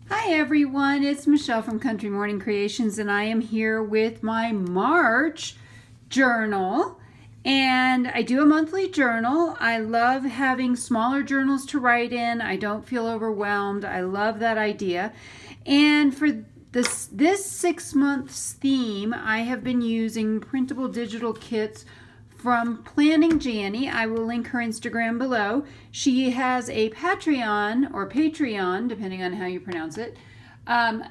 Hi everyone, it's Michelle from Country Morning Creations, and I am here with my March journal. And I do a monthly journal. I love having smaller journals to write in. I don't feel overwhelmed. I love that idea. And for this 6 months theme, I have been using printable digital kits from Planning Janny. I will link her Instagram below. She has a Patreon, or Patreon, depending on how you pronounce it. And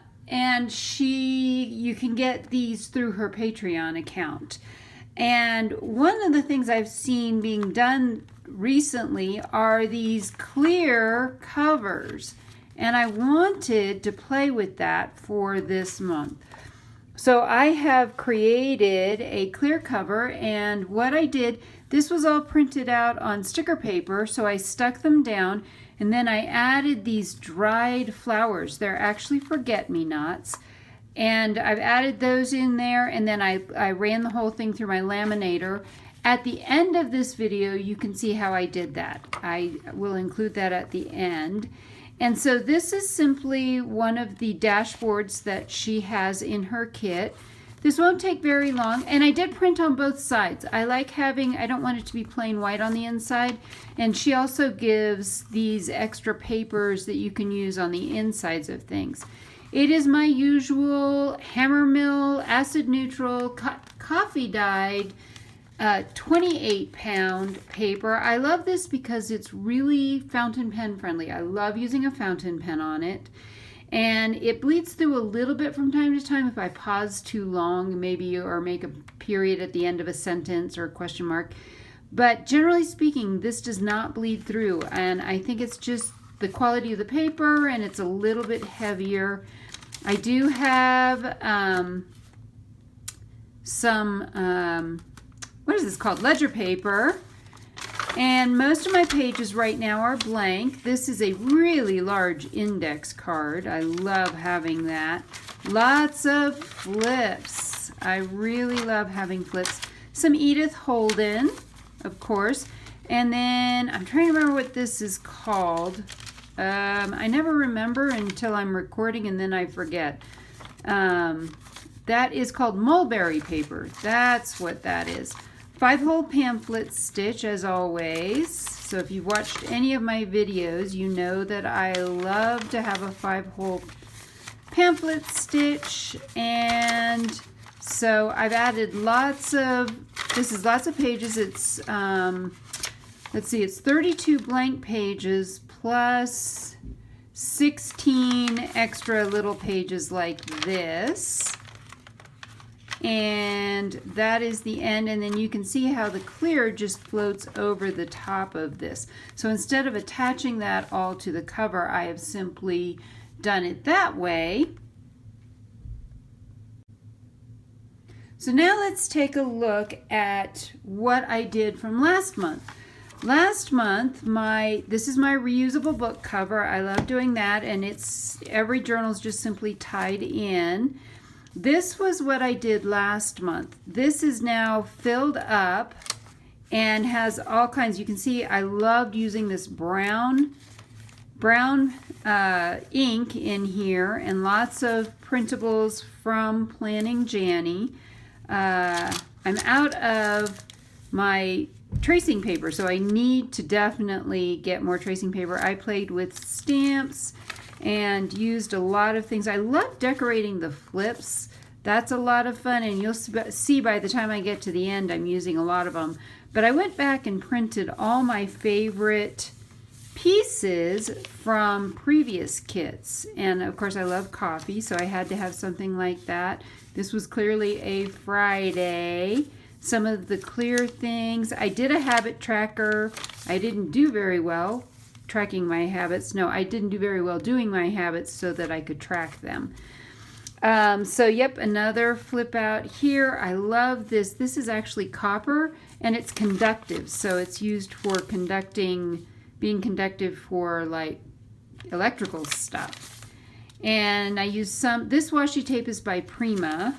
you can get these through her Patreon account. And one of the things I've seen being done recently are these clear covers. And I wanted to play with that for this month. So I have created a clear cover, and what I did, this was all printed out on sticker paper, so I stuck them down, and then I added these dried flowers. They're actually forget-me-nots, and I've added those in there, and then I ran the whole thing through my laminator. At the end of this video, you can see how I did that. I will include that at the end. And so this is simply one of the dashboards that she has in her kit. This won't take very long, and I did print on both sides. I like having, I don't want it to be plain white on the inside, and she also gives these extra papers that you can use on the insides of things. It is my usual Hammermill acid neutral coffee dyed 28-pound paper. I love this because it's really fountain pen friendly. I love using a fountain pen on it, and it bleeds through a little bit from time to time if I pause too long, maybe, or make a period at the end of a sentence or a question mark. But generally speaking, this does not bleed through, and I think it's just the quality of the paper, and it's a little bit heavier. I do have some what is this called? Ledger paper. And most of my pages right now are blank. This is a really large index card. I love having that. Lots of flips. I really love having flips. Some Edith Holden, of course. And then I'm trying to remember what this is called. I never remember until I'm recording, and then I forget. That is called mulberry paper. That's what that is. 5-hole pamphlet stitch, as always. So if you've watched any of my videos, you know that I love to have a 5-hole pamphlet stitch. And so I've added lots of pages. It's, let's see, it's 32 blank pages plus 16 extra little pages like this. And that is the end, and then you can see how the clear just floats over the top of this. So instead of attaching that all to the cover, I have simply done it that way. So now let's take a look at what I did from last month. Last month, this is my reusable book cover. I love doing that, and every journal is just simply tied in. This was what I did last month. This is now filled up and has all kinds. You can see I loved using this brown ink in here, and lots of printables from Planning Janny. I'm out of my tracing paper, so I need to definitely get more tracing paper. I played with stamps and used a lot of things. I love decorating the flips. That's a lot of fun, and you'll see by the time I get to the end, I'm using a lot of them. But I went back and printed all my favorite pieces from previous kits. And of course, I love coffee, so I had to have something like that. This was clearly a Friday. Some of the clear things. I did a habit tracker. I didn't do very well tracking my habits. No, I didn't do very well doing my habits so that I could track them. So yep, another flip out here. I love this. This is actually copper, and it's conductive. So it's used for being conductive for like electrical stuff. And I use this washi tape is by Prima,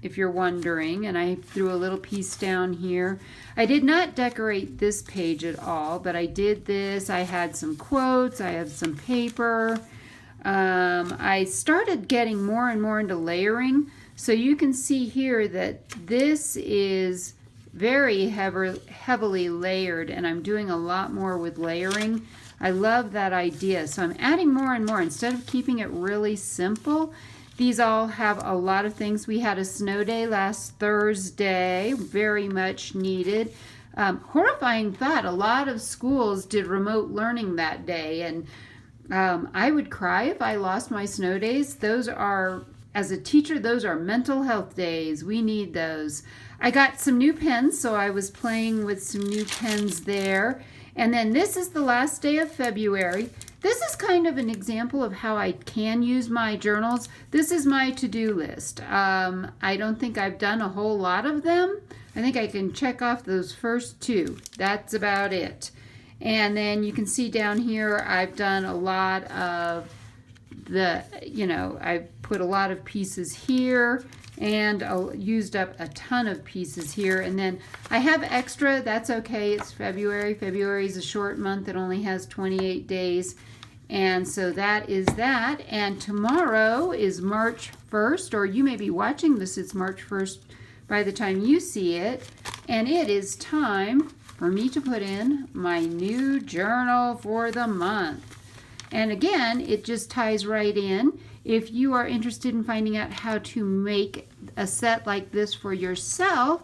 if you're wondering, and I threw a little piece down here. I did not decorate this page at all, but I did this. I had some quotes, I have some paper. I started getting more and more into layering. So you can see here that this is very heavily layered, and I'm doing a lot more with layering. I love that idea. So I'm adding more and more instead of keeping it really simple. These all have a lot of things. We had a snow day last Thursday, very much needed. Horrifying thought, a lot of schools did remote learning that day, and I would cry if I lost my snow days. Those are, as a teacher, those are mental health days. We need those. I got some new pens, so I was playing with some new pens there. And then this is the last day of February. This is kind of an example of how I can use my journals. This is my to-do list. I don't think I've done a whole lot of them. I think I can check off those first two. That's about it. And then you can see down here I've done a lot of I've put a lot of pieces here and used up a ton of pieces here. And then I have extra. That's okay. It's February. February is a short month. It only has 28 days. And so that is that. And tomorrow is March 1st, or you may be watching this. It's March 1st by the time you see it. And it is time for me to put in my new journal for the month. And again, it just ties right in. If you are interested in finding out how to make a set like this for yourself,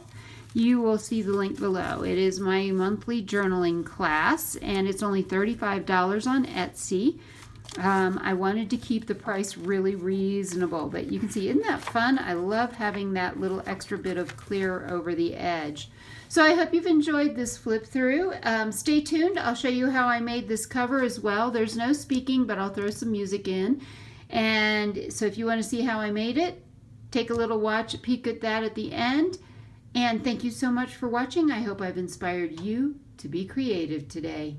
you will see the link below. It is my monthly journaling class, and it's only $35 on Etsy. I wanted to keep the price really reasonable, but you can see, isn't that fun? I love having that little extra bit of clear over the edge. So I hope you've enjoyed this flip through. Stay tuned. I'll show you how I made this cover as well. There's no speaking, but I'll throw some music in. And so if you want to see how I made it, take a little peek at that at the end. And thank you so much for watching. I hope I've inspired you to be creative today.